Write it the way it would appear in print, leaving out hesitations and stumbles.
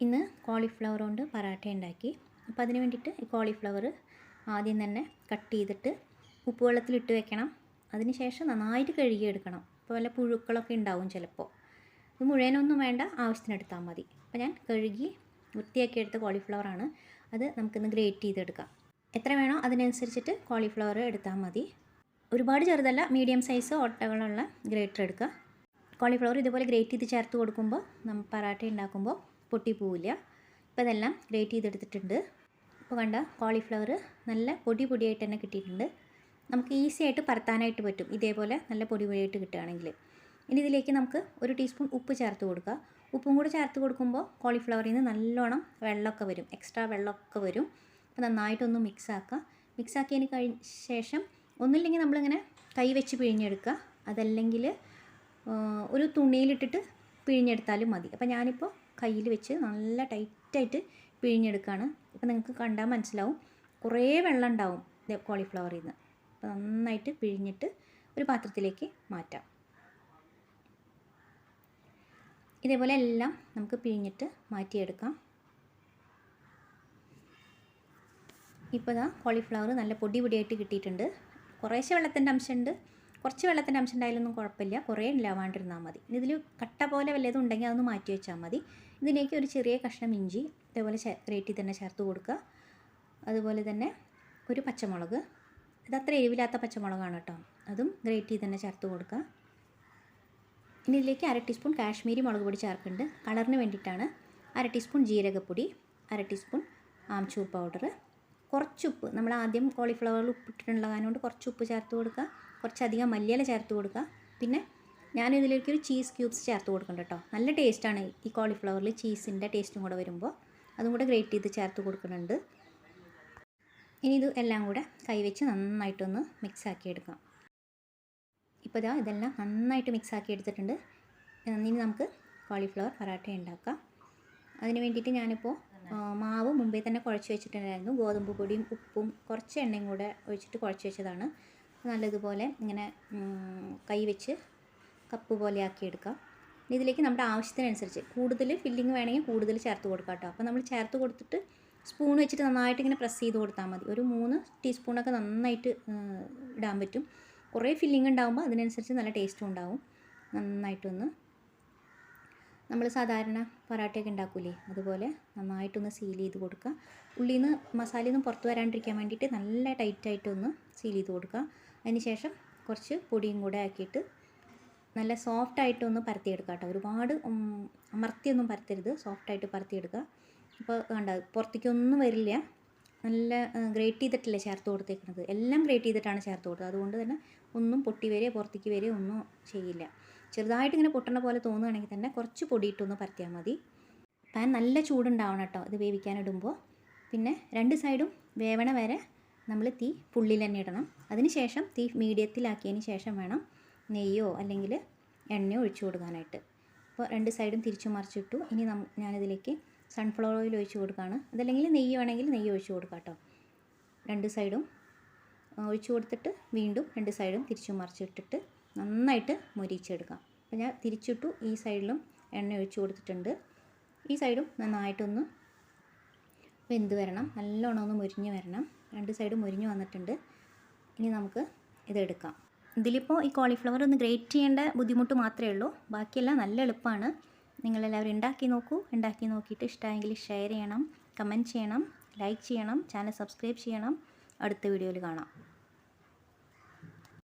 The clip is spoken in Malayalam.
ഇന്ന് കോളിഫ്ലവർ കൊണ്ട് പറാട്ട ഉണ്ടാക്കി. അപ്പോൾ അതിന് വേണ്ടിയിട്ട് ഈ കോളിഫ്ലവർ ആദ്യം തന്നെ കട്ട് ചെയ്തിട്ട് ഉപ്പുവെള്ളത്തിലിട്ട് വെക്കണം. അതിന് ശേഷം നന്നായിട്ട് കഴുകിയെടുക്കണം. അപ്പോൾ വല്ല പുഴുക്കളൊക്കെ ഉണ്ടാവും ചിലപ്പോൾ. ഇത് മുഴുവനൊന്നും വേണ്ട, ആവശ്യത്തിനെടുത്താൽ മതി. അപ്പോൾ ഞാൻ കഴുകി വൃത്തിയാക്കി എടുത്ത കോളിഫ്ലവറാണ്. അത് നമുക്കിന്ന് ഗ്രേറ്റ് ചെയ്തെടുക്കാം. എത്ര വേണോ അതിനനുസരിച്ചിട്ട് കോളിഫ്ലവർ എടുത്താൽ മതി. ഒരുപാട് ചെറുതല്ല, മീഡിയം സൈസ് ഓട്ടകളുള്ള ഗ്രേറ്റർ എടുക്കുക. കോളിഫ്ലവർ ഇതുപോലെ ഗ്രേറ്റ് ചെയ്ത് ചേർത്ത് കൊടുക്കുമ്പോൾ നമ്മൾ പറാട്ട ഉണ്ടാക്കുമ്പോൾ പൊട്ടിപ്പോവില്ല. ഇപ്പോൾ ഇതെല്ലാം ഗ്രേറ്റ് ചെയ്തെടുത്തിട്ടുണ്ട്. ഇപ്പോൾ കണ്ട കോളിഫ്ലവർ നല്ല പൊടിയായിട്ട് തന്നെ കിട്ടിയിട്ടുണ്ട്. നമുക്ക് ഈസി ആയിട്ട് പരത്താനായിട്ട് പറ്റും, ഇതേപോലെ നല്ല പൊടിയായിട്ട് കിട്ടുകയാണെങ്കിൽ. ഇനി ഇതിലേക്ക് നമുക്ക് 1 ടീസ്പൂൺ ഉപ്പ് ചേർത്ത് കൊടുക്കുക. ഉപ്പും കൂടെ ചേർത്ത് കൊടുക്കുമ്പോൾ കോളിഫ്ലവറിൽ നിന്ന് നല്ലോണം വെള്ളമൊക്കെ വരും, എക്സ്ട്രാ വെള്ളമൊക്കെ വരും. അപ്പോൾ നന്നായിട്ടൊന്ന് മിക്സാക്കിയതിന് ശേഷം ഒന്നുമില്ലെങ്കിൽ നമ്മളിങ്ങനെ കൈ വെച്ച് പിഴിഞ്ഞെടുക്കുക, അതല്ലെങ്കിൽ ഒരു തുണിയിലിട്ടിട്ട് പിഴിഞ്ഞെടുത്താലും മതി. അപ്പോൾ ഞാനിപ്പോൾ കയ്യിൽ വെച്ച് നല്ല ടൈറ്റായിട്ട് പിഴിഞ്ഞെടുക്കുകയാണ്. അപ്പോൾ നിങ്ങൾക്ക് കണ്ടാൽ മനസ്സിലാവും, കുറേ വെള്ളം ഉണ്ടാവും കോളിഫ്ലവറിൽ നിന്ന്. അപ്പോൾ നന്നായിട്ട് പിഴിഞ്ഞിട്ട് ഒരു പാത്രത്തിലേക്ക് മാറ്റാം. ഇതേപോലെ എല്ലാം നമുക്ക് പിഴിഞ്ഞിട്ട് മാറ്റിയെടുക്കാം. ഇപ്പോൾ ഇതാ കോളിഫ്ലവർ നല്ല പൊടിയായിട്ട് കിട്ടിയിട്ടുണ്ട്. കുറേശ്ശെ വെള്ളത്തിൻ്റെ അംശമുണ്ട്, കുറച്ച് വെള്ളത്തിൻ്റെ അംശം ഉണ്ടായാലൊന്നും കുഴപ്പമില്ല, കുറേ ഇല്ലാവാണ്ടിരുന്നാൽ മതി. ഇതിൽ കട്ട പോലെ വല്ലതും ഉണ്ടെങ്കിൽ അതൊന്ന് മാറ്റി വെച്ചാൽ മതി. ഇതിലേക്ക് ഒരു ചെറിയ കഷ്ണം ഇഞ്ചി ഇതേപോലെ ഗ്രേറ്റ് ചെയ്ത് തന്നെ ചേർത്ത് കൊടുക്കുക. അതുപോലെ തന്നെ ഒരു പച്ചമുളക്, ഇതത്ര എരിവില്ലാത്ത പച്ചമുളകാണ് കേട്ടോ, അതും ഗ്രേറ്റ് ചെയ്ത് തന്നെ ചേർത്ത് കൊടുക്കുക. ഇനി ഇതിലേക്ക് 1/2 ടീസ്പൂൺ കാശ്മീരി മുളക് പൊടി ചേർക്കുന്നുണ്ട്, കളറിന് വേണ്ടിയിട്ടാണ്. 1/2 ടീസ്പൂൺ ജീരകപ്പൊടി, 1/2 ടീസ്പൂൺ ആംചൂർ പൗഡർ, കുറച്ചുപ്പ്, നമ്മൾ ആദ്യം കോളിഫ്ലവറിൽ ഉപ്പിട്ടിട്ടുള്ള കാരണം കുറച്ച് ഉപ്പ് ചേർത്ത് കൊടുക്കുക. കുറച്ചധികം മല്ലിയില ചേർത്ത് കൊടുക്കുക. പിന്നെ ഞാനിതിലേക്ക് ഒരു ചീസ് ക്യൂബ്സ് ചേർത്ത് കൊടുക്കുന്നുണ്ട് കേട്ടോ. നല്ല ടേസ്റ്റാണ് ഈ കോളിഫ്ലവറിൽ ചീസിൻ്റെ ടേസ്റ്റും കൂടെ വരുമ്പോൾ, അതും കൂടെ ഗ്രേറ്റ് ചെയ്ത് ചേർത്ത് കൊടുക്കുന്നുണ്ട്. ഇനി ഇത് എല്ലാം കൂടെ കൈവച്ച് നന്നായിട്ടൊന്ന് മിക്സാക്കി എടുക്കാം. ഇപ്പോൾ ഇതെല്ലാം നന്നായിട്ട് മിക്സാക്കി എടുത്തിട്ടുണ്ട്. ഇനി നമുക്ക് കോളിഫ്ലവർ പറാട്ട ഉണ്ടാക്കാം. അതിന് വേണ്ടിയിട്ട് ഞാനിപ്പോൾ മാവ് മുമ്പേ തന്നെ കുഴച്ച് വെച്ചിട്ടുണ്ടായിരുന്നു. ഗോതമ്പ് പൊടിയും ഉപ്പും കുറച്ച് എണ്ണയും കൂടെ ഒഴിച്ചിട്ട് കുഴച്ച് വെച്ചതാണ്. നല്ലതുപോലെ ഇങ്ങനെ കൈ വെച്ച് കപ്പ് പോലെ ആക്കി എടുക്കാം. ഇതിലേക്ക് നമ്മുടെ ആവശ്യത്തിനനുസരിച്ച് കൂടുതൽ ഫില്ലിങ് വേണമെങ്കിൽ കൂടുതൽ ചേർത്ത് കൊടുക്കാം കേട്ടോ. അപ്പോൾ നമ്മൾ ചേർത്ത് കൊടുത്തിട്ട് സ്പൂൺ വെച്ചിട്ട് നന്നായിട്ട് ഇങ്ങനെ പ്രസ് ചെയ്ത് കൊടുത്താൽ മതി. ഒരു 3 ടീസ്പൂണൊക്കെ നന്നായിട്ട് ഇടാൻ പറ്റും. കുറേ ഫില്ലിങ് ഉണ്ടാകുമ്പോൾ അതിനനുസരിച്ച് നല്ല ടേസ്റ്റും ഉണ്ടാവും. നന്നായിട്ടൊന്ന് നമ്മൾ സാധാരണ പറാട്ടയൊക്കെ ഉണ്ടാക്കൂലേ, അതുപോലെ നന്നായിട്ടൊന്ന് സീൽ ചെയ്ത് കൊടുക്കുക. ഉള്ളിൽ നിന്ന് മസാലയൊന്നും പുറത്ത് വരാണ്ടിരിക്കാൻ വേണ്ടിയിട്ട് നല്ല ടൈറ്റായിട്ടൊന്ന് സീൽ ചെയ്ത് കൊടുക്കുക. അതിന് ശേഷം കുറച്ച് പൊടിയും കൂടെ ആക്കിയിട്ട് നല്ല സോഫ്റ്റായിട്ടൊന്ന് പരത്തിയെടുക്കുക കേട്ടോ. ഒരുപാട് അമർത്തിയൊന്നും പരത്തരുത്, സോഫ്റ്റായിട്ട് പരത്തിയെടുക്കുക. ഇപ്പോൾ കണ്ട പുറത്തേക്കൊന്നും വരില്ല. നല്ല ഗ്രേറ്റ് ചെയ്തിട്ടല്ലേ ചേർത്ത് കൊടുത്തേക്കുന്നത്, എല്ലാം ഗ്രേറ്റ് ചെയ്തിട്ടാണ് ചേർത്ത് കൊടുത്തത്. അതുകൊണ്ട് തന്നെ ഒന്നും പൊട്ടി വരെ പുറത്തേക്ക് വരെ ഒന്നും ചെയ്യില്ല. ചെറുതായിട്ട് ഇങ്ങനെ പൊട്ടണ പോലെ തോന്നുകയാണെങ്കിൽ തന്നെ കുറച്ച് പൊടിയിട്ടൊന്ന് പരത്തിയാൽ മതി. പാൻ നല്ല ചൂടുണ്ടാവണം കേട്ടോ ഇത് വേവിക്കാനിടുമ്പോൾ. പിന്നെ 2 സൈഡും വേവണ വരെ നമ്മൾ തീ ഫുള്ളിൽ തന്നെ ഇടണം. അതിന് ശേഷം തീ മീഡിയത്തിലാക്കിയതിന് ശേഷം വേണം നെയ്യോ അല്ലെങ്കിൽ എണ്ണയോ ഒഴിച്ചു കൊടുക്കാനായിട്ട്. അപ്പോൾ 2 സൈഡും തിരിച്ചു മറിച്ചിട്ടു. ഇനി ഞാനിതിലേക്ക് സൺഫ്ലവർ ഓയിൽ ഒഴിച്ച് കൊടുക്കുകയാണ്. അതല്ലെങ്കിൽ നെയ്യ് വേണമെങ്കിൽ നെയ്യ് ഒഴിച്ച് കൊടുക്കാം കേട്ടോ. 2 സൈഡും ഒഴിച്ചു കൊടുത്തിട്ട് വീണ്ടും 2 സൈഡും തിരിച്ചു മറിച്ചിട്ടിട്ട് നന്നായിട്ട് മൊരിച്ചെടുക്കാം. അപ്പോൾ ഞാൻ തിരിച്ചിട്ടു, ഈ സൈഡിലും എണ്ണ ഒഴിച്ച് കൊടുത്തിട്ടുണ്ട്. ഈ സൈഡും നന്നായിട്ടൊന്ന് വെന്ത് വരണം, നല്ലോണം ഒന്ന് മൊരിഞ്ഞ് വരണം. 2 സൈഡും മൊരിഞ്ഞ് വന്നിട്ടുണ്ട്. ഇനി നമുക്ക് ഇതെടുക്കാം. ഇതിലിപ്പോൾ ഈ കോളിഫ്ലവർ ഒന്ന് ഗ്രേറ്റ് ചെയ്യേണ്ട ബുദ്ധിമുട്ട് മാത്രമേ ഉള്ളൂ, ബാക്കിയെല്ലാം നല്ല എളുപ്പമാണ്. നിങ്ങളെല്ലാവരും ഉണ്ടാക്കി നോക്കൂ. ഉണ്ടാക്കി നോക്കിയിട്ട് ഇഷ്ടമായെങ്കിൽ ഷെയർ ചെയ്യണം, കമൻറ്റ് ചെയ്യണം, ലൈക്ക് ചെയ്യണം, ചാനൽ സബ്സ്ക്രൈബ് ചെയ്യണം. അടുത്ത വീഡിയോയിൽ കാണാം.